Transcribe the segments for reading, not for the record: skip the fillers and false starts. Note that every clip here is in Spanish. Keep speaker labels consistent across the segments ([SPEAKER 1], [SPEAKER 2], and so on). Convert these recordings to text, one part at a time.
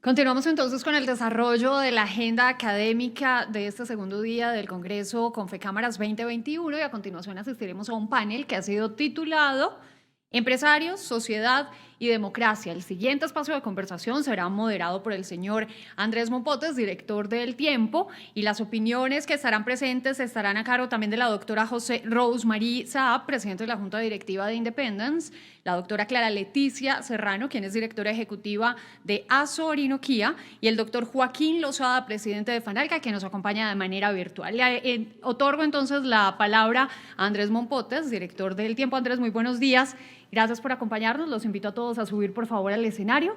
[SPEAKER 1] Continuamos entonces con el desarrollo de la agenda académica de este segundo día del Congreso Confecámaras 2021 y a continuación asistiremos a un panel que ha sido titulado Empresarios, Sociedad y Democracia. El siguiente espacio de conversación será moderado por el señor Andrés Mompotes, director de El Tiempo, y las opiniones que estarán presentes estarán a cargo también de la doctora Rosemary Saab, presidente de la Junta Directiva de Independence, la doctora Clara Leticia Serrano, quien es directora ejecutiva de ASO Orinoquía, y el doctor Joaquín Lozada, presidente de FANALCA, que nos acompaña de manera virtual. Le otorgo entonces la palabra a Andrés Mompotes, director de El Tiempo. Andrés, muy buenos días. Gracias por acompañarnos. Los invito a todos a subir, por favor, al escenario.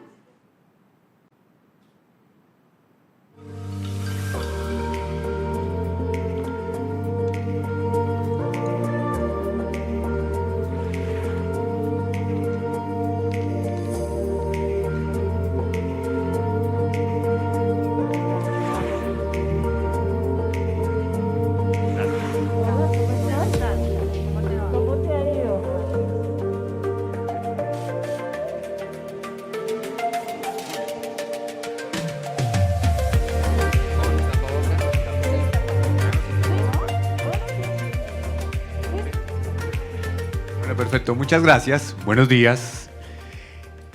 [SPEAKER 2] Perfecto, muchas gracias. Buenos días.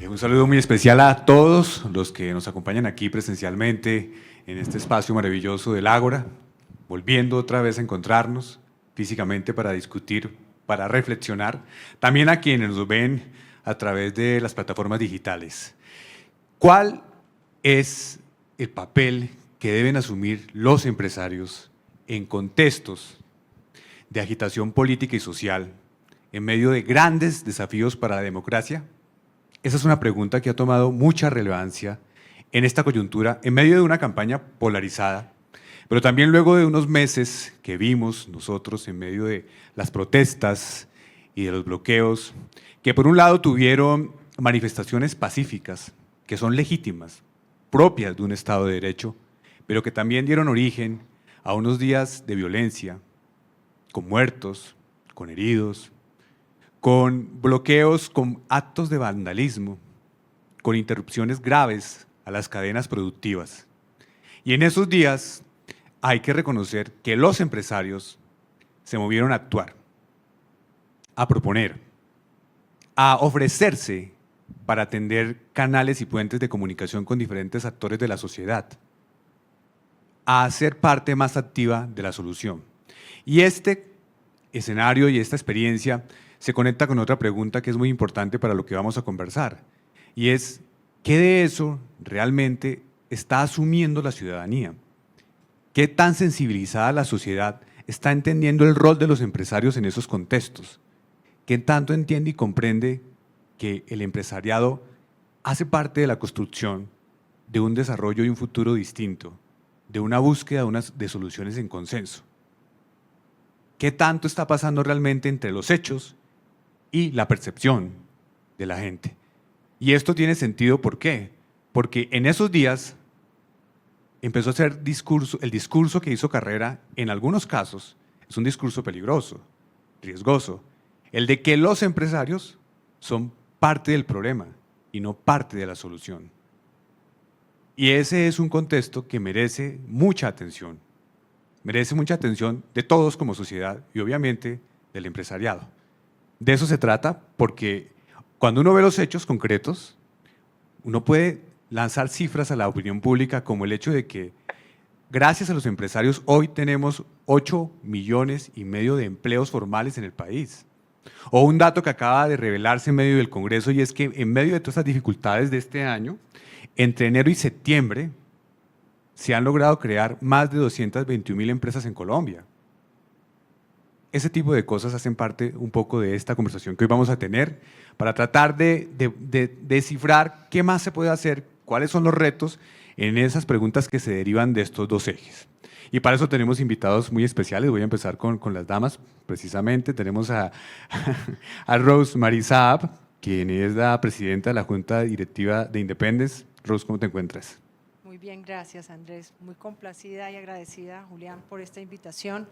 [SPEAKER 2] Un saludo muy especial a todos los que nos acompañan aquí presencialmente en este espacio maravilloso del Ágora, volviendo otra vez a encontrarnos físicamente para discutir, para reflexionar. También a quienes nos ven a través de las plataformas digitales. ¿Cuál es el papel que deben asumir los empresarios en contextos de agitación política y social en medio de grandes desafíos para la democracia? Esa es una pregunta que ha tomado mucha relevancia en esta coyuntura, en medio de una campaña polarizada, pero también luego de unos meses que vimos nosotros en medio de las protestas y de los bloqueos, que por un lado tuvieron manifestaciones pacíficas, que son legítimas, propias de un Estado de Derecho, pero que también dieron origen a unos días de violencia, con muertos, con heridos, con bloqueos, con actos de vandalismo, con interrupciones graves a las cadenas productivas. Y en esos días hay que reconocer que los empresarios se movieron a actuar, a proponer, a ofrecerse para atender canales y puentes de comunicación con diferentes actores de la sociedad, a ser parte más activa de la solución. Y este escenario y esta experiencia se conecta con otra pregunta que es muy importante para lo que vamos a conversar, y es, ¿qué de eso realmente está asumiendo la ciudadanía? ¿Qué tan sensibilizada la sociedad está entendiendo el rol de los empresarios en esos contextos? ¿Qué tanto entiende y comprende que el empresariado hace parte de la construcción de un desarrollo y un futuro distinto, de una búsqueda de soluciones en consenso? ¿Qué tanto está pasando realmente entre los hechos y la percepción de la gente? Y esto tiene sentido, ¿por qué? Porque en esos días empezó a ser el discurso que hizo carrera, en algunos casos, es un discurso peligroso, riesgoso, el de que los empresarios son parte del problema y no parte de la solución. Y ese es un contexto que merece mucha atención de todos como sociedad y obviamente del empresariado. De eso se trata, porque cuando uno ve los hechos concretos, uno puede lanzar cifras a la opinión pública como el hecho de que gracias a los empresarios hoy tenemos 8,5 millones de empleos formales en el país. O un dato que acaba de revelarse en medio del Congreso, y es que en medio de todas estas dificultades de este año, entre enero y septiembre, se han logrado crear más de 221,000 empresas en Colombia. Ese tipo de cosas hacen parte un poco de esta conversación que hoy vamos a tener para tratar de descifrar qué más se puede hacer, cuáles son los retos en esas preguntas que se derivan de estos dos ejes. Y para eso tenemos invitados muy especiales. Voy a empezar con las damas, precisamente. Tenemos a Rosemary Saab, quien es la presidenta de la Junta Directiva de Independence. Rose, ¿cómo te encuentras?
[SPEAKER 3] Muy bien, gracias Andrés. Muy complacida y agradecida, Julián, por esta invitación.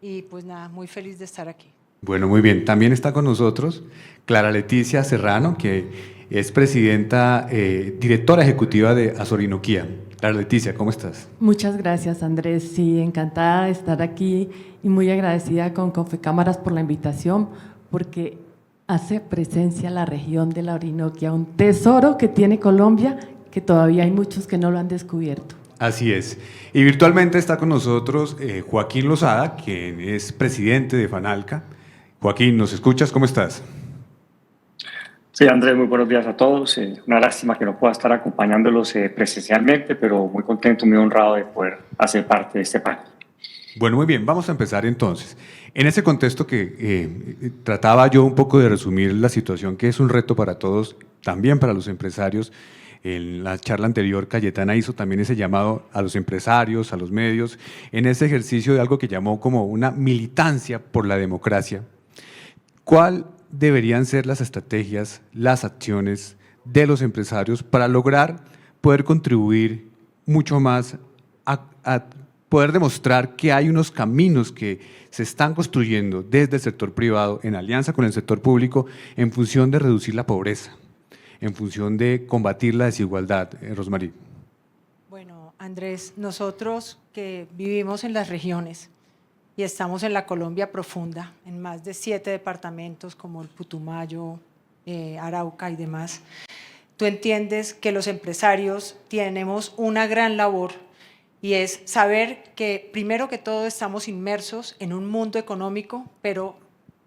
[SPEAKER 3] Y pues nada, muy feliz de estar aquí.
[SPEAKER 2] Bueno, muy bien. También está con nosotros Clara Leticia Serrano, que es presidenta, directora ejecutiva de Azorinoquía. Clara Leticia, ¿cómo estás?
[SPEAKER 4] Muchas gracias, Andrés. Sí, encantada de estar aquí y muy agradecida con Confecámaras por la invitación, porque hace presencia la región de la Orinoquia, un tesoro que tiene Colombia, que todavía hay muchos que no lo han descubierto.
[SPEAKER 2] Así es. Y virtualmente está con nosotros Joaquín Lozada, quien es presidente de FANALCA. Joaquín, ¿nos escuchas? ¿Cómo estás?
[SPEAKER 5] Sí, Andrés, muy buenos días a todos. Una lástima que no pueda estar acompañándolos presencialmente, pero muy contento, muy honrado de poder hacer parte de este panel.
[SPEAKER 2] Bueno, muy bien, vamos a empezar entonces. En ese contexto que trataba yo un poco de resumir la situación, que es un reto para todos, también para los empresarios. En la charla anterior, Cayetana hizo también ese llamado a los empresarios, a los medios, en ese ejercicio de algo que llamó como una militancia por la democracia. ¿Cuál deberían ser las estrategias, las acciones de los empresarios para lograr poder contribuir mucho más a poder demostrar que hay unos caminos que se están construyendo desde el sector privado en alianza con el sector público en función de reducir la pobreza, en función de combatir la desigualdad? Rosmarie.
[SPEAKER 3] Bueno, Andrés, nosotros que vivimos en las regiones y estamos en la Colombia profunda, en más de 7 departamentos como el Putumayo, Arauca y demás, tú entiendes que los empresarios tenemos una gran labor y es saber que primero que todo estamos inmersos en un mundo económico, pero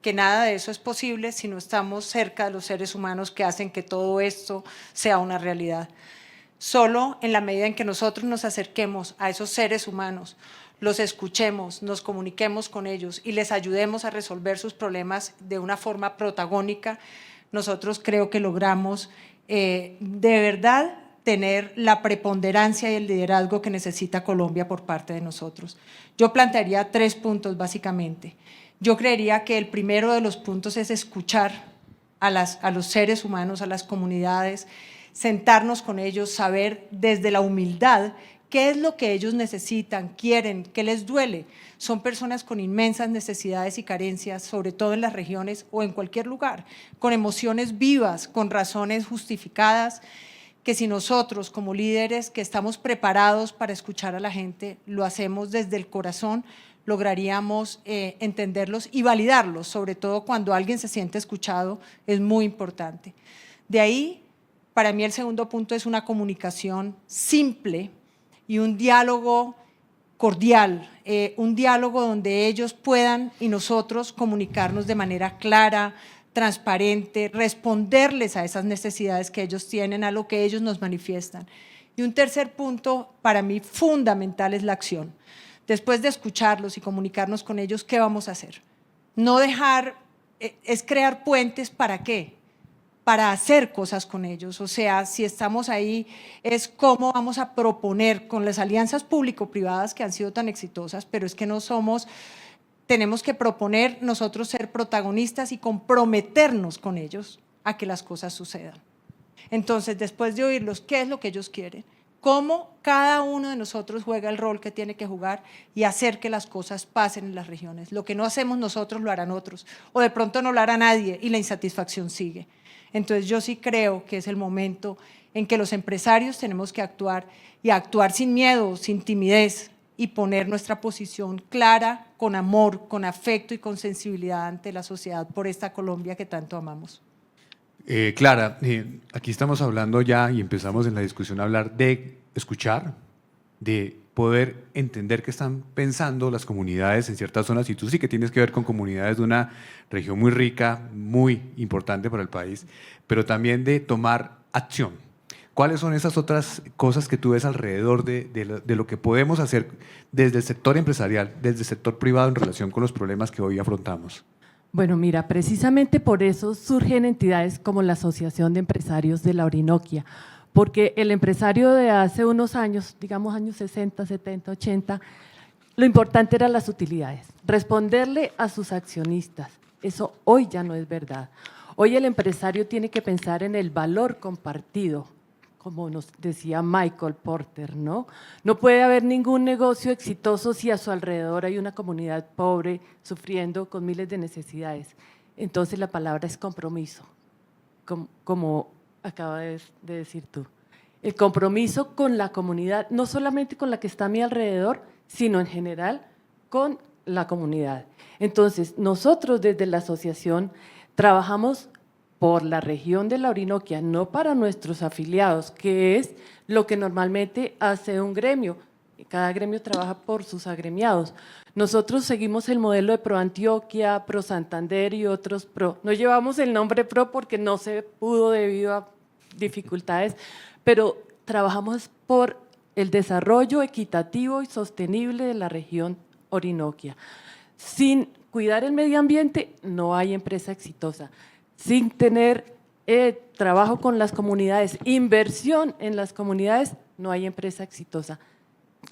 [SPEAKER 3] que nada de eso es posible si no estamos cerca de los seres humanos que hacen que todo esto sea una realidad. Solo en la medida en que nosotros nos acerquemos a esos seres humanos, los escuchemos, nos comuniquemos con ellos y les ayudemos a resolver sus problemas de una forma protagónica, nosotros creo que logramos de verdad tener la preponderancia y el liderazgo que necesita Colombia por parte de nosotros. Yo plantearía 3 puntos básicamente. Yo creería que el primero de los puntos es escuchar a los seres humanos, a las comunidades, sentarnos con ellos, saber desde la humildad qué es lo que ellos necesitan, quieren, qué les duele. Son personas con inmensas necesidades y carencias, sobre todo en las regiones o en cualquier lugar, con emociones vivas, con razones justificadas, que si nosotros como líderes que estamos preparados para escuchar a la gente, lo hacemos desde el corazón, lograríamos entenderlos y validarlos, sobre todo cuando alguien se siente escuchado, es muy importante. De ahí, para mí el segundo punto es una comunicación simple y un diálogo cordial, un diálogo donde ellos puedan y nosotros comunicarnos de manera clara, transparente, responderles a esas necesidades que ellos tienen, a lo que ellos nos manifiestan. Y un tercer punto, para mí fundamental, es la acción. Después de escucharlos y comunicarnos con ellos, ¿qué vamos a hacer? No dejar, es crear puentes, ¿para qué? Para hacer cosas con ellos, o sea, si estamos ahí, es cómo vamos a proponer con las alianzas público-privadas que han sido tan exitosas, pero es que no somos, tenemos que proponer nosotros ser protagonistas y comprometernos con ellos a que las cosas sucedan. Entonces, después de oírlos, ¿qué es lo que ellos quieren? Cómo cada uno de nosotros juega el rol que tiene que jugar y hacer que las cosas pasen en las regiones. Lo que no hacemos nosotros lo harán otros, o de pronto no lo hará nadie y la insatisfacción sigue. Entonces yo sí creo que es el momento en que los empresarios tenemos que actuar y actuar sin miedo, sin timidez y poner nuestra posición clara, con amor, con afecto y con sensibilidad ante la sociedad por esta Colombia que tanto amamos.
[SPEAKER 2] Clara, aquí estamos hablando ya y empezamos en la discusión a hablar de escuchar, de poder entender qué están pensando las comunidades en ciertas zonas, y tú sí que tienes que ver con comunidades de una región muy rica, muy importante para el país, pero también de tomar acción. ¿Cuáles son esas otras cosas que tú ves alrededor de lo que podemos hacer desde el sector empresarial, desde el sector privado en relación con los problemas que hoy afrontamos?
[SPEAKER 4] Bueno, mira, precisamente por eso surgen entidades como la Asociación de Empresarios de la Orinoquia, porque el empresario de hace unos años, digamos años 60, 70, 80, lo importante eran las utilidades, responderle a sus accionistas. Eso hoy ya no es verdad. Hoy el empresario tiene que pensar en el valor compartido, como nos decía Michael Porter, ¿no? No puede haber ningún negocio exitoso si a su alrededor hay una comunidad pobre, sufriendo con miles de necesidades. Entonces la palabra es compromiso. Como acaba de decir tú. El compromiso con la comunidad, no solamente con la que está a mi alrededor, sino en general con la comunidad. Entonces, nosotros desde la asociación trabajamos por la región de la Orinoquia, no para nuestros afiliados, que es lo que normalmente hace un gremio. Cada gremio trabaja por sus agremiados. Nosotros seguimos el modelo de Pro Antioquia, Pro Santander y otros Pro. No llevamos el nombre Pro porque no se pudo debido a dificultades, pero trabajamos por el desarrollo equitativo y sostenible de la región Orinoquia. Sin cuidar el medio ambiente no hay empresa exitosa. Sin tener trabajo con las comunidades, inversión en las comunidades, no hay empresa exitosa.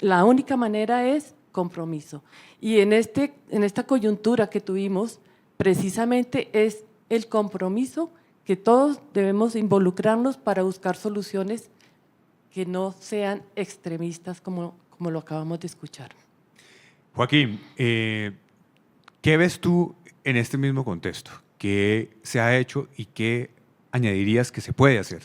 [SPEAKER 4] La única manera es compromiso. Y en esta coyuntura que tuvimos, precisamente es el compromiso que todos debemos involucrarnos para buscar soluciones que no sean extremistas como lo acabamos de escuchar.
[SPEAKER 2] Joaquín, ¿qué ves tú en este mismo contexto? ¿Qué se ha hecho y qué añadirías que se puede hacer?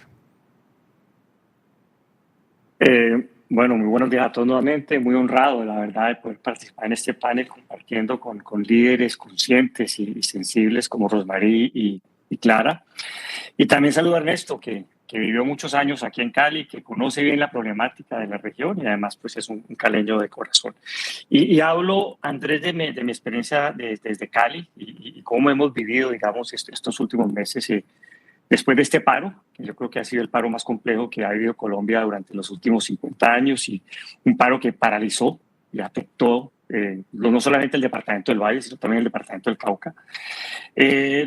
[SPEAKER 5] Bueno, muy buenos días a todos nuevamente. Muy honrado, la verdad, de poder participar en este panel compartiendo con líderes conscientes y sensibles como Rosmarie y Clara. Y también saludo a Ernesto, que vivió muchos años aquí en Cali, que conoce bien la problemática de la región y además pues es un caleño de corazón. Y hablo, Andrés, de mi experiencia desde Cali y cómo hemos vivido, digamos, estos últimos meses después de este paro, que yo creo que ha sido el paro más complejo que ha vivido Colombia durante los últimos 50 años y un paro que paralizó y afectó no solamente el departamento del Valle, sino también el departamento del Cauca.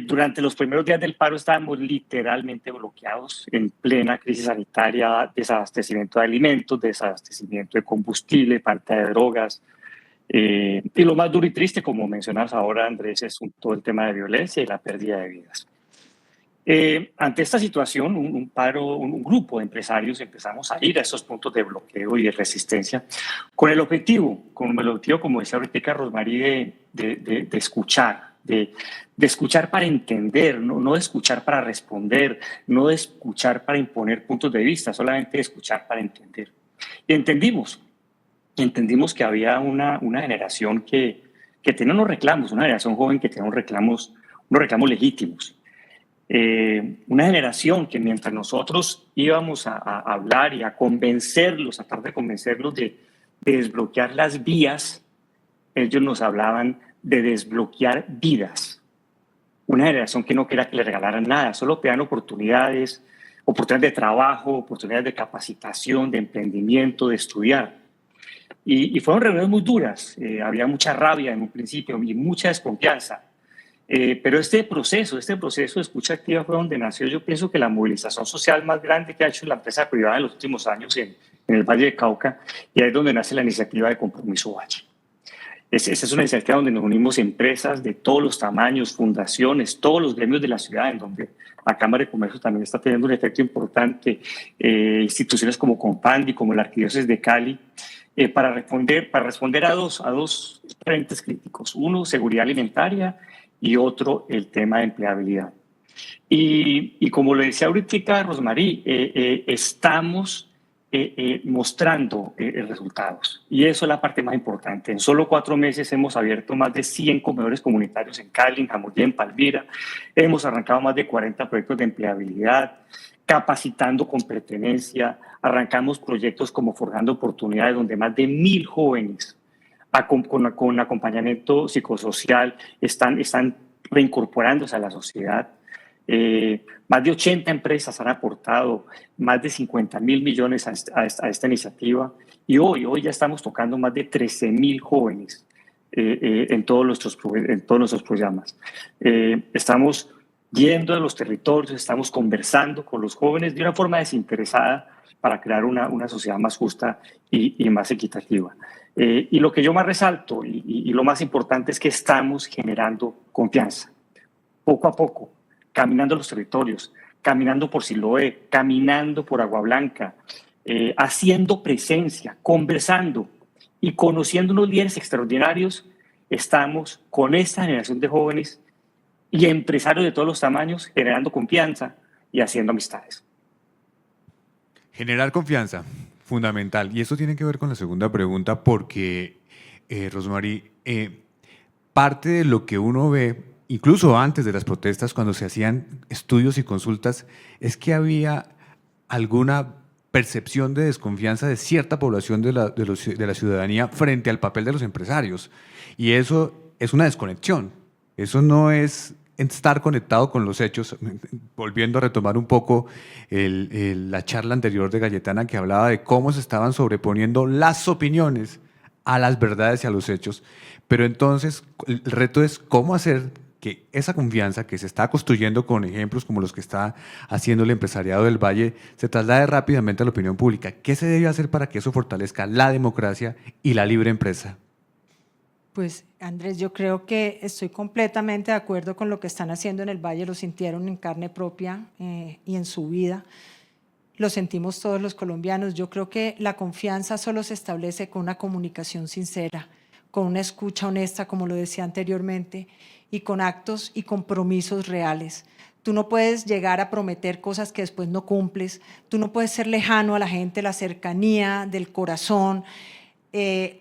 [SPEAKER 5] Durante los primeros días del paro estábamos literalmente bloqueados en plena crisis sanitaria, desabastecimiento de alimentos, desabastecimiento de combustible, falta de drogas. Y lo más duro y triste, como mencionas ahora, Andrés, es todo el tema de violencia y la pérdida de vidas. Ante esta situación, un grupo de empresarios empezamos a ir a esos puntos de bloqueo y de resistencia con el objetivo, como decía ahorita Rosmarie, de escuchar, de escuchar para entender, no de escuchar para responder, no de escuchar para imponer puntos de vista, solamente de escuchar para entender. Y entendimos que había una generación que tenía unos reclamos, una generación joven que tenía unos reclamos legítimos. Una generación que mientras nosotros íbamos a hablar y a convencerlos, a tratar de convencerlos de desbloquear las vías, ellos nos hablaban de desbloquear vidas. Una generación que no quería que le regalaran nada, solo pedían oportunidades de trabajo, oportunidades de capacitación, de emprendimiento, de estudiar. Y fueron reuniones muy duras, había mucha rabia en un principio y mucha desconfianza. Pero este proceso de escucha activa fue donde nació, yo pienso que la movilización social más grande que ha hecho la empresa privada en los últimos años en el Valle de Cauca, y ahí es donde nace la iniciativa de Compromiso Valle. Esa es una iniciativa donde nos unimos empresas de todos los tamaños, fundaciones, todos los gremios de la ciudad, en donde la Cámara de Comercio también está teniendo un efecto importante, instituciones como Compandi, como la Arquidiócesis de Cali, para responder a dos frentes críticos. Uno, seguridad alimentaria, y otro, el tema de empleabilidad. Y como le decía ahorita Rosmarie, estamos mostrando resultados. Y eso es la parte más importante. En solo 4 meses hemos abierto más de 100 comedores comunitarios en Cali, en Jamundí, en Palmira. Hemos arrancado más de 40 proyectos de empleabilidad, capacitando con pertenencia. Arrancamos proyectos como Forjando Oportunidades, donde más de 1.000 jóvenes con acompañamiento psicosocial están reincorporándose a la sociedad. Más de 80 empresas han aportado más de 50.000 millones a esta iniciativa y hoy ya estamos tocando más de 13.000 jóvenes en todos nuestros programas. Estamos yendo a los territorios, estamos conversando con los jóvenes de una forma desinteresada para crear una sociedad más justa y más equitativa. Y lo que yo más resalto y lo más importante es que estamos generando confianza, poco a poco, caminando los territorios, caminando por Siloé, caminando por Agua Blanca, haciendo presencia, conversando y conociendo unos líderes extraordinarios. Estamos con esta generación de jóvenes y empresarios de todos los tamaños generando confianza y haciendo amistades.
[SPEAKER 2] Generar confianza, fundamental. Y eso tiene que ver con la segunda pregunta porque, Rosmarie, parte de lo que uno ve, incluso antes de las protestas, cuando se hacían estudios y consultas, es que había alguna percepción de desconfianza de cierta población de la ciudadanía frente al papel de los empresarios. Y eso es una desconexión. Eso no es estar conectado con los hechos. Volviendo a retomar un poco la charla anterior de Galletana, que hablaba de cómo se estaban sobreponiendo las opiniones a las verdades y a los hechos. Pero entonces el reto es cómo hacer que esa confianza que se está construyendo con ejemplos como los que está haciendo el empresariado del Valle se traslade rápidamente a la opinión pública. ¿Qué se debe hacer para que eso fortalezca la democracia y la libre empresa?
[SPEAKER 3] Pues Andrés, yo creo que estoy completamente de acuerdo con lo que están haciendo en el Valle, lo sintieron en carne propia y en su vida, lo sentimos todos los colombianos. Yo creo que la confianza solo se establece con una comunicación sincera, con una escucha honesta, como lo decía anteriormente, y con actos y compromisos reales. Tú no puedes llegar a prometer cosas que después no cumples, tú no puedes ser lejano a la gente, la cercanía del corazón,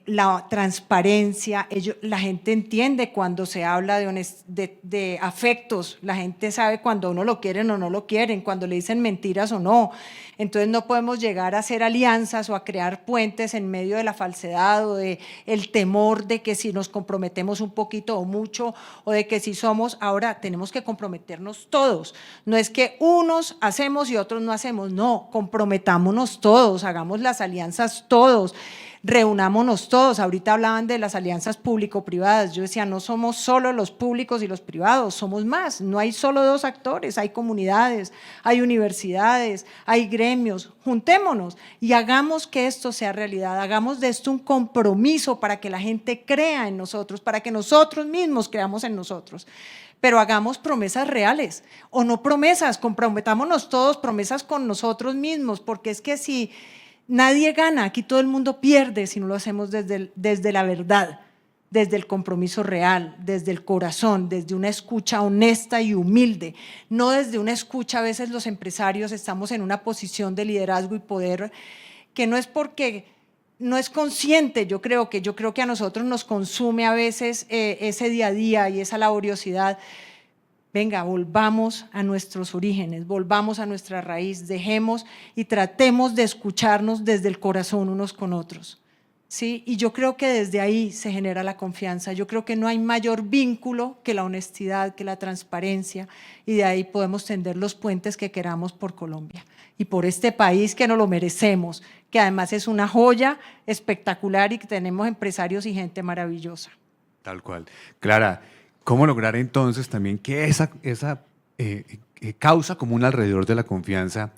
[SPEAKER 3] la transparencia. La gente entiende cuando se habla de afectos, la gente sabe cuando uno lo quieren o no lo quieren, cuando le dicen mentiras o no. Entonces no podemos llegar a hacer alianzas o a crear puentes en medio de la falsedad o de el temor de que si nos comprometemos un poquito o mucho, o de que si somos, ahora tenemos que comprometernos todos. No es que unos hacemos y otros no hacemos, no, comprometámonos todos, hagamos las alianzas todos. Reunámonos todos. Ahorita hablaban de las alianzas público-privadas. Yo decía, no somos solo los públicos y los privados, somos más. No hay solo dos actores, hay comunidades, hay universidades, hay gremios. Juntémonos y hagamos que esto sea realidad. Hagamos de esto un compromiso para que la gente crea en nosotros, para que nosotros mismos creamos en nosotros. Pero hagamos promesas reales, o no promesas, comprometámonos todos, promesas con nosotros mismos, porque es que si nadie gana, aquí todo el mundo pierde si no lo hacemos desde la verdad, desde el compromiso real, desde el corazón, desde una escucha honesta y humilde, no desde una escucha. A veces los empresarios estamos en una posición de liderazgo y poder que no es porque no es consciente. Yo creo que a nosotros nos consume a veces ese día a día y esa laboriosidad. Venga, volvamos a nuestros orígenes, volvamos a nuestra raíz, dejemos y tratemos de escucharnos desde el corazón unos con otros, ¿sí? Y yo creo que desde ahí se genera la confianza. Yo creo que no hay mayor vínculo que la honestidad, que la transparencia, y de ahí podemos tender los puentes que queramos por Colombia y por este país que nos lo merecemos, que además es una joya espectacular y que tenemos empresarios y gente maravillosa.
[SPEAKER 2] Tal cual. Clara, ¿cómo lograr entonces también que esa causa común alrededor de la confianza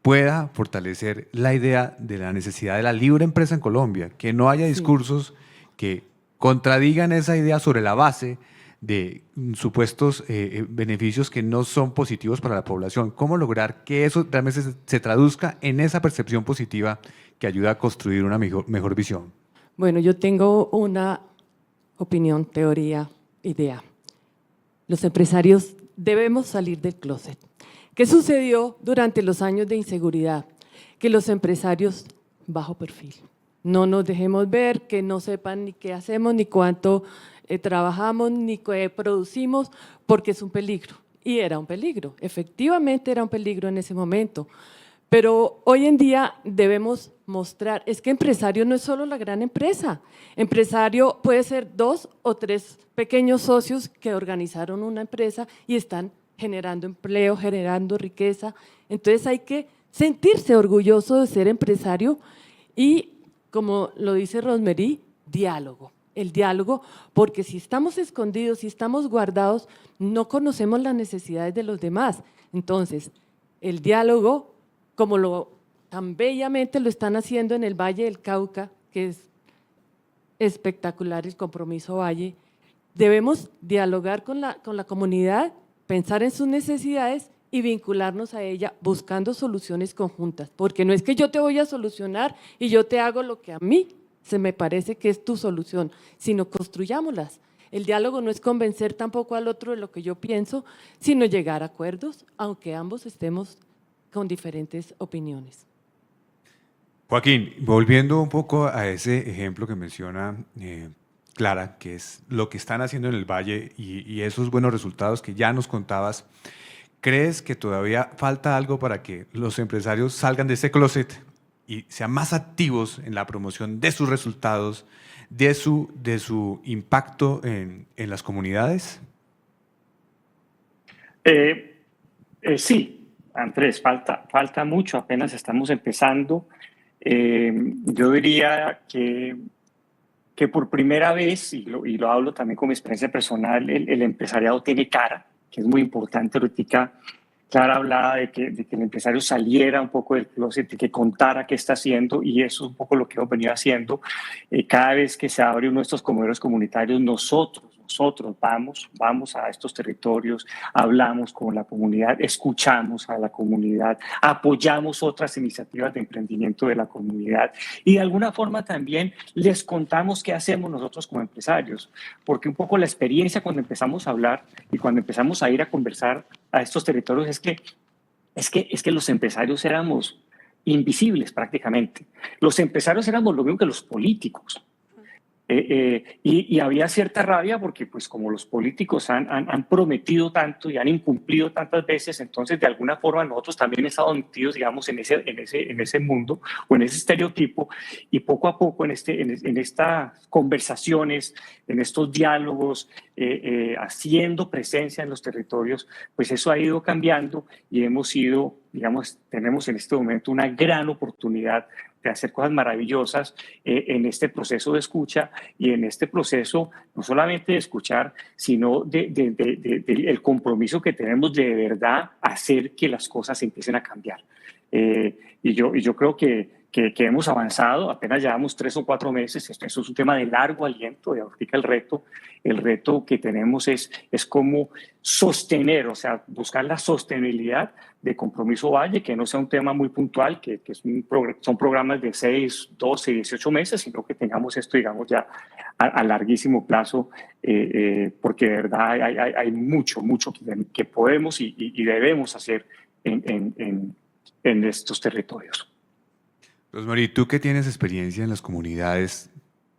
[SPEAKER 2] pueda fortalecer la idea de la necesidad de la libre empresa en Colombia? Que no haya discursos que contradigan esa idea sobre la base de supuestos beneficios que no son positivos para la población. ¿Cómo lograr que eso realmente se traduzca en esa percepción positiva que ayuda a construir una mejor visión?
[SPEAKER 4] Bueno, yo tengo una opinión, teoría, idea. Los empresarios debemos salir del closet. ¿Qué sucedió durante los años de inseguridad? Que los empresarios bajo perfil. No nos dejemos ver, que no sepan ni qué hacemos, ni cuánto trabajamos, ni qué producimos, porque es un peligro. Y era un peligro, efectivamente era un peligro en ese momento. Pero hoy en día debemos mostrar, es que empresario no es solo la gran empresa, empresario puede ser 2 o 3 pequeños socios que organizaron una empresa y están generando empleo, generando riqueza. Entonces hay que sentirse orgulloso de ser empresario y, como lo dice Rosmarie, diálogo. El diálogo, porque si estamos escondidos, si estamos guardados, no conocemos las necesidades de los demás. Entonces, el diálogo, como tan bellamente lo están haciendo en el Valle del Cauca, que es espectacular el Compromiso Valle, debemos dialogar con la comunidad, pensar en sus necesidades y vincularnos a ella buscando soluciones conjuntas, porque no es que yo te voy a solucionar y yo te hago lo que a mí se me parece que es tu solución, sino construyámoslas. El diálogo no es convencer tampoco al otro de lo que yo pienso, sino llegar a acuerdos, aunque ambos estemos con diferentes opiniones.
[SPEAKER 2] Joaquín, volviendo un poco a ese ejemplo que menciona Clara, que es lo que están haciendo en el Valle y esos buenos resultados que ya nos contabas, ¿crees que todavía falta algo para que los empresarios salgan de ese closet y sean más activos en la promoción de sus resultados, de su impacto en las comunidades?
[SPEAKER 5] Sí, Andrés, falta mucho, apenas estamos empezando. Yo diría que por primera vez, y lo hablo también con mi experiencia personal, el empresariado tiene cara, que es muy importante. Ahorita Clara hablaba de que el empresario saliera un poco del closet, de que contara qué está haciendo, y eso es un poco lo que hemos venido haciendo. Cada vez que se abre uno de estos comedores comunitarios, nosotros vamos a estos territorios, hablamos con la comunidad, escuchamos a la comunidad, apoyamos otras iniciativas de emprendimiento de la comunidad y de alguna forma también les contamos qué hacemos nosotros como empresarios, porque un poco la experiencia cuando empezamos a hablar y cuando empezamos a ir a conversar a estos territorios es que los empresarios éramos invisibles prácticamente. Los empresarios éramos lo mismo que los políticos. Y había cierta rabia porque pues como los políticos han prometido tanto y han incumplido tantas veces, entonces de alguna forma nosotros también estamos metidos, digamos, en ese mundo o en ese estereotipo, y poco a poco en estas conversaciones, en estos diálogos, haciendo presencia en los territorios, pues eso ha ido cambiando y hemos ido, digamos, tenemos en este momento una gran oportunidad de hacer cosas maravillosas en este proceso de escucha y en este proceso no solamente de escuchar, sino el compromiso que tenemos de verdad hacer que las cosas empiecen a cambiar. Y yo creo que hemos avanzado, apenas llevamos 3 o 4 meses, eso es un tema de largo aliento, de ahorita el reto que tenemos es cómo sostener, o sea, buscar la sostenibilidad de Compromiso Valle, que no sea un tema muy puntual, que son programas de 6, 12, 18 meses, sino que tengamos esto, digamos, ya a larguísimo plazo, porque de verdad hay mucho que podemos y debemos hacer en estos territorios.
[SPEAKER 2] Rosmarie, tú que tienes experiencia en las comunidades,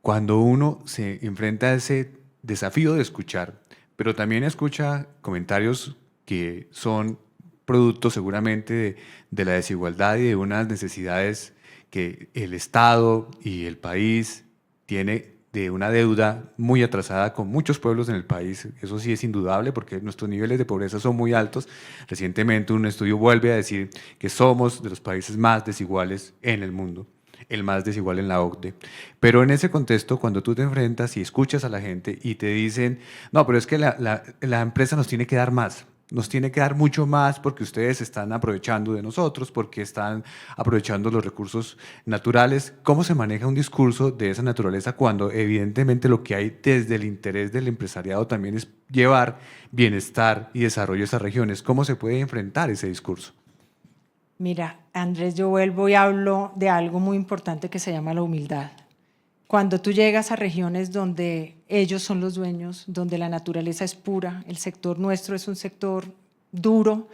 [SPEAKER 2] cuando uno se enfrenta a ese desafío de escuchar, pero también escucha comentarios que son producto seguramente de la desigualdad y de unas necesidades que el Estado y el país tiene, de una deuda muy atrasada con muchos pueblos en el país. Eso sí es indudable porque nuestros niveles de pobreza son muy altos. Recientemente un estudio vuelve a decir que somos de los países más desiguales en el mundo, el más desigual en la OCDE. Pero en ese contexto, cuando tú te enfrentas y escuchas a la gente y te dicen, no, pero es que la empresa nos tiene que dar más, nos tiene que dar mucho más porque ustedes están aprovechando de nosotros, porque están aprovechando los recursos naturales. ¿Cómo se maneja un discurso de esa naturaleza cuando evidentemente lo que hay desde el interés del empresariado también es llevar bienestar y desarrollo a esas regiones? ¿Cómo se puede enfrentar ese discurso?
[SPEAKER 3] Mira, Andrés, yo vuelvo y hablo de algo muy importante que se llama la humildad. Cuando tú llegas a regiones donde ellos son los dueños, donde la naturaleza es pura, el sector nuestro es un sector duro,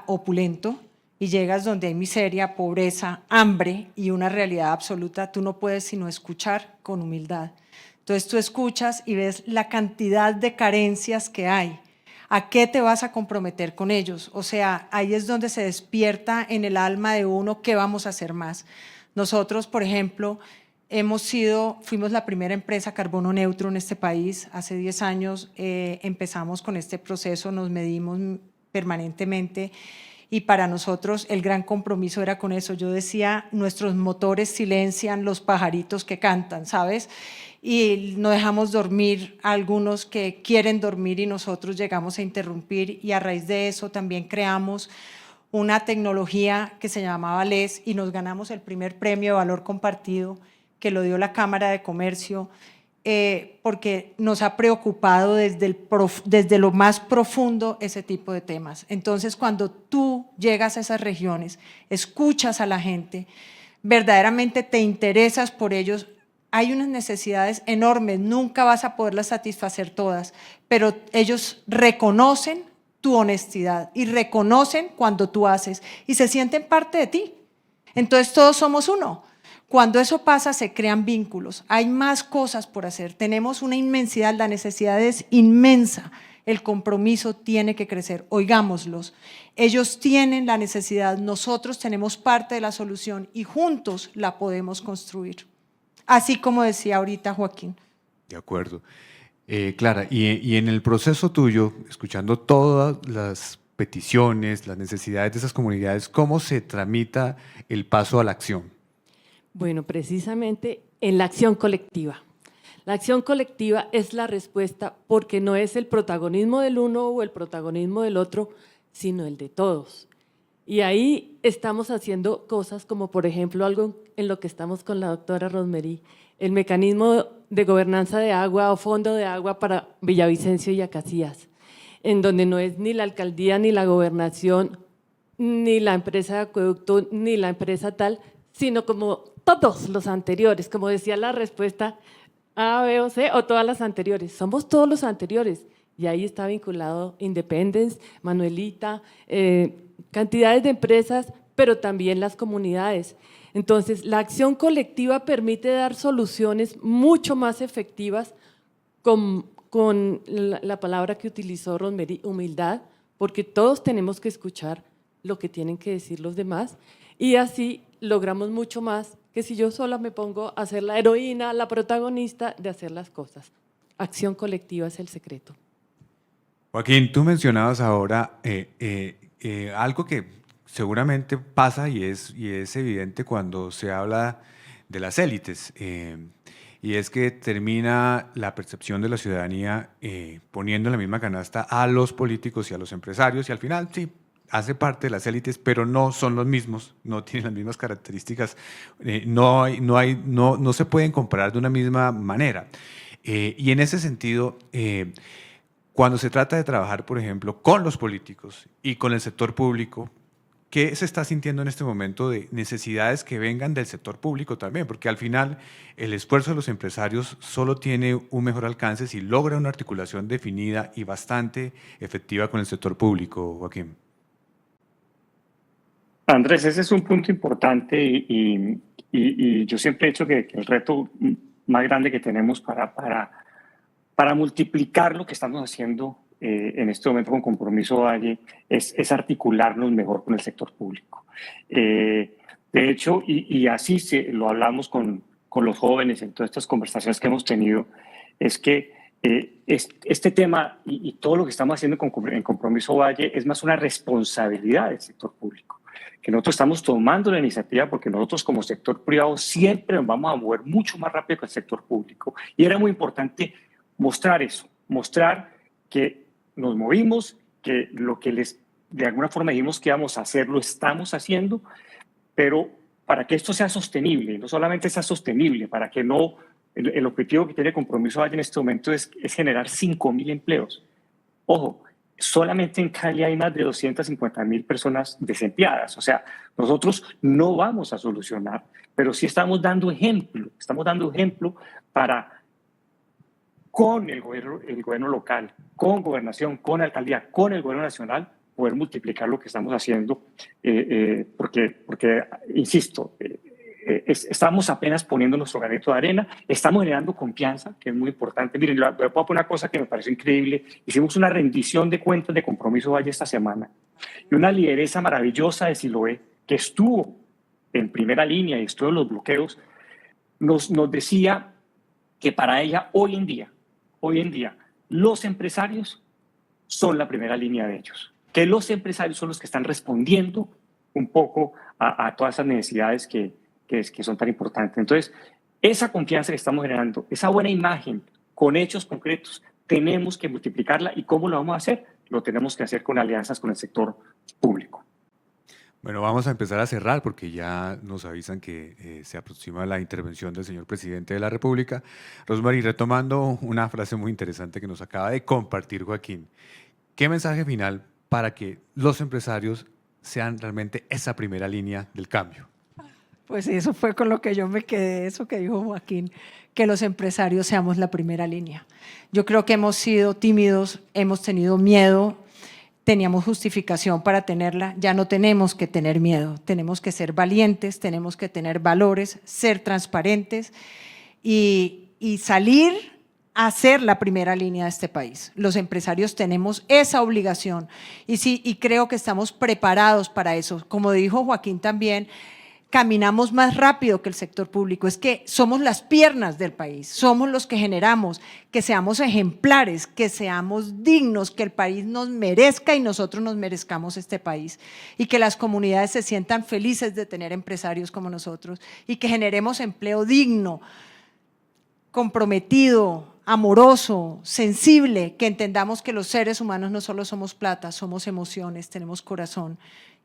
[SPEAKER 3] opulento, y llegas donde hay miseria, pobreza, hambre y una realidad absoluta, tú no puedes sino escuchar con humildad. Entonces tú escuchas y ves la cantidad de carencias que hay. ¿A qué te vas a comprometer con ellos? O sea, ahí es donde se despierta en el alma de uno qué vamos a hacer más. Nosotros, por ejemplo, fuimos la primera empresa carbono neutro en este país. Hace 10 años empezamos con este proceso, nos medimos permanentemente y para nosotros el gran compromiso era con eso. Yo decía, nuestros motores silencian los pajaritos que cantan, ¿sabes? Y no dejamos dormir a algunos que quieren dormir y nosotros llegamos a interrumpir, y a raíz de eso también creamos una tecnología que se llamaba LES y nos ganamos el primer premio de valor compartido que lo dio la Cámara de Comercio, porque nos ha preocupado desde lo más profundo ese tipo de temas. Entonces, cuando tú llegas a esas regiones, escuchas a la gente, verdaderamente te interesas por ellos, hay unas necesidades enormes, nunca vas a poderlas satisfacer todas, pero ellos reconocen tu honestidad y reconocen cuando tú haces y se sienten parte de ti. Entonces todos somos uno. Cuando eso pasa, se crean vínculos. Hay más cosas por hacer. Tenemos una inmensidad, la necesidad es inmensa. El compromiso tiene que crecer. Oigámoslos. Ellos tienen la necesidad, nosotros tenemos parte de la solución y juntos la podemos construir. Así como decía ahorita Joaquín.
[SPEAKER 2] De acuerdo. Clara, y en el proceso tuyo, escuchando todas las peticiones, las necesidades de esas comunidades, ¿cómo se tramita el paso a la acción?
[SPEAKER 4] Bueno, precisamente en la acción colectiva. La acción colectiva es la respuesta porque no es el protagonismo del uno o el protagonismo del otro, sino el de todos. Y ahí estamos haciendo cosas como, por ejemplo, algo en lo que estamos con la doctora Rosemary, el mecanismo de gobernanza de agua o fondo de agua para Villavicencio y Acacías, en donde no es ni la alcaldía, ni la gobernación, ni la empresa de acueducto, ni la empresa tal, sino como todos los anteriores, como decía la respuesta A, B o C, o todas las anteriores. Somos todos los anteriores. Y ahí está vinculado Independence, Manuelita, cantidades de empresas, pero también las comunidades. Entonces, la acción colectiva permite dar soluciones mucho más efectivas con la palabra que utilizó Rosemary, humildad, porque todos tenemos que escuchar lo que tienen que decir los demás y así logramos mucho más que si yo sola me pongo a ser la heroína, la protagonista de hacer las cosas. Acción colectiva es el secreto.
[SPEAKER 2] Joaquín, tú mencionabas ahora algo que seguramente pasa y es evidente cuando se habla de las élites, y es que termina la percepción de la ciudadanía poniendo en la misma canasta a los políticos y a los empresarios, y al final sí, hace parte de las élites, pero no son los mismos, no tienen las mismas características, no se pueden comparar de una misma manera. Y en ese sentido, cuando se trata de trabajar, por ejemplo, con los políticos y con el sector público, ¿qué se está sintiendo en este momento de necesidades que vengan del sector público también? Porque al final el esfuerzo de los empresarios solo tiene un mejor alcance si logra una articulación definida y bastante efectiva con el sector público, Joaquín.
[SPEAKER 5] Andrés, ese es un punto importante y yo siempre he dicho que el reto más grande que tenemos para multiplicar lo que estamos haciendo en este momento con Compromiso Valle es articularnos mejor con el sector público. De hecho, y así lo hablamos con los jóvenes en todas estas conversaciones que hemos tenido, es que este tema y todo lo que estamos haciendo en Compromiso Valle es más una responsabilidad del sector público, que nosotros estamos tomando la iniciativa porque nosotros como sector privado siempre nos vamos a mover mucho más rápido que el sector público. Y era muy importante mostrar eso, mostrar que nos movimos, que lo que de alguna forma dijimos que íbamos a hacer, lo estamos haciendo, pero para que esto sea sostenible, no solamente sea sostenible, para que no, el objetivo que tiene Compromiso Valle en este momento es generar 5.000 empleos. Ojo, solamente en Cali hay más de 250.000 personas desempleadas. O sea, nosotros no vamos a solucionar, pero sí estamos dando ejemplo para con el gobierno local, con gobernación, con alcaldía, con el gobierno nacional, poder multiplicar lo que estamos haciendo, porque insisto, estamos apenas poniendo nuestro granito de arena, estamos generando confianza, que es muy importante. Miren, voy a poner una cosa que me pareció increíble. Hicimos una rendición de cuentas de Compromiso Valle esta semana y una lideresa maravillosa de Siloé, que estuvo en primera línea y estuvo en los bloqueos, nos decía que para ella hoy en día, los empresarios son la primera línea de ellos, que los empresarios son los que están respondiendo un poco a todas esas necesidades que son tan importantes. Entonces, esa confianza que estamos generando, esa buena imagen con hechos concretos, tenemos que multiplicarla. ¿Y cómo lo vamos a hacer? Lo tenemos que hacer con alianzas con el sector público.
[SPEAKER 2] Bueno, vamos a empezar a cerrar porque ya nos avisan que se aproxima la intervención del señor presidente de la República. Rosemary, retomando una frase muy interesante que nos acaba de compartir Joaquín, ¿qué mensaje final para que los empresarios sean realmente esa primera línea del cambio?
[SPEAKER 3] Pues eso fue con lo que yo me quedé, eso que dijo Joaquín, que los empresarios seamos la primera línea. Yo creo que hemos sido tímidos, hemos tenido miedo, teníamos justificación para tenerla, ya no tenemos que tener miedo, tenemos que ser valientes, tenemos que tener valores, ser transparentes y salir a ser la primera línea de este país. Los empresarios tenemos esa obligación y creo que estamos preparados para eso. Como dijo Joaquín también, caminamos más rápido que el sector público, es que somos las piernas del país, somos los que generamos, que seamos ejemplares, que seamos dignos, que el país nos merezca y nosotros nos merezcamos este país y que las comunidades se sientan felices de tener empresarios como nosotros y que generemos empleo digno, comprometido, amoroso, sensible, que entendamos que los seres humanos no solo somos plata, somos emociones, tenemos corazón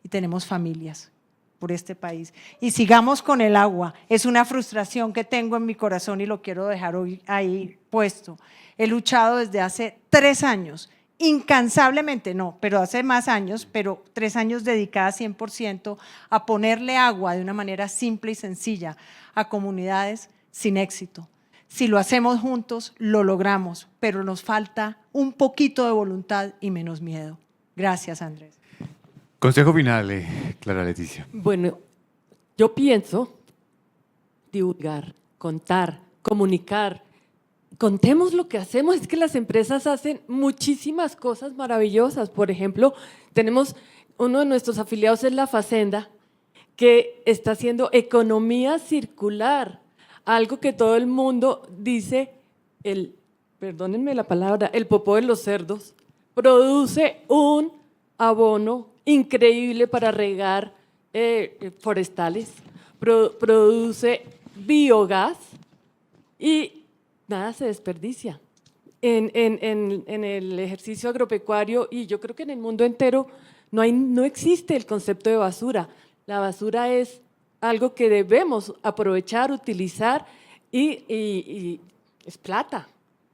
[SPEAKER 3] y tenemos familias por este país. Y sigamos con el agua, es una frustración que tengo en mi corazón y lo quiero dejar hoy ahí puesto. He luchado desde hace 3 años, incansablemente, no, pero hace más años, pero 3 años dedicada 100% a ponerle agua de una manera simple y sencilla a comunidades sin éxito. Si lo hacemos juntos, lo logramos, pero nos falta un poquito de voluntad y menos miedo. Gracias, Andrés.
[SPEAKER 2] Consejo final, Clara Leticia.
[SPEAKER 4] Bueno, yo pienso divulgar, contar, comunicar. Contemos lo que hacemos, es que las empresas hacen muchísimas cosas maravillosas. Por ejemplo, tenemos uno de nuestros afiliados es la Facenda, que está haciendo economía circular, algo que todo el mundo dice, perdónenme la palabra, el popó de los cerdos, produce un abono increíble para regar forestales, produce biogás y nada se desperdicia. En el ejercicio agropecuario y yo creo que en el mundo entero no existe el concepto de basura. La basura es algo que debemos aprovechar, utilizar y es plata.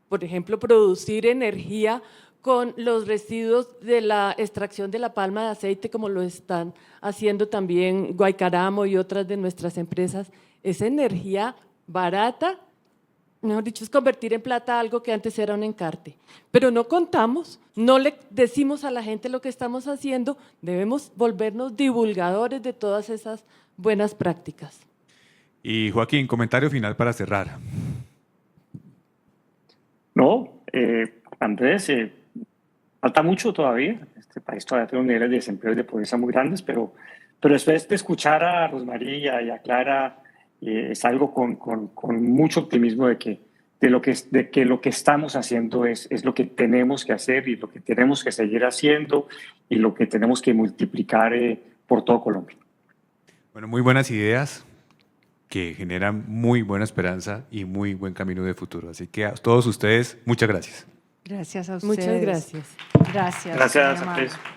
[SPEAKER 4] Por ejemplo, producir energía con los residuos de la extracción de la palma de aceite, como lo están haciendo también Guaycaramo y otras de nuestras empresas. Es energía barata, mejor dicho, es convertir en plata algo que antes era un encarte. Pero no contamos, no le decimos a la gente lo que estamos haciendo, debemos volvernos divulgadores de todas esas buenas prácticas.
[SPEAKER 2] Y Joaquín, comentario final para cerrar.
[SPEAKER 5] No, Andrés, falta mucho todavía. Este país todavía tiene niveles de desempleo y de pobreza muy grandes, pero después de escuchar a Rosmaría y a Clara, es algo con mucho optimismo de que lo que estamos haciendo es lo que tenemos que hacer y lo que tenemos que seguir haciendo y lo que tenemos que multiplicar por todo Colombia.
[SPEAKER 2] Bueno, muy buenas ideas que generan muy buena esperanza y muy buen camino de futuro. Así que a todos ustedes, muchas gracias.
[SPEAKER 3] Gracias a ustedes.
[SPEAKER 4] Muchas gracias.
[SPEAKER 3] Gracias.
[SPEAKER 5] Gracias,
[SPEAKER 3] muy amable.
[SPEAKER 5] Andrés.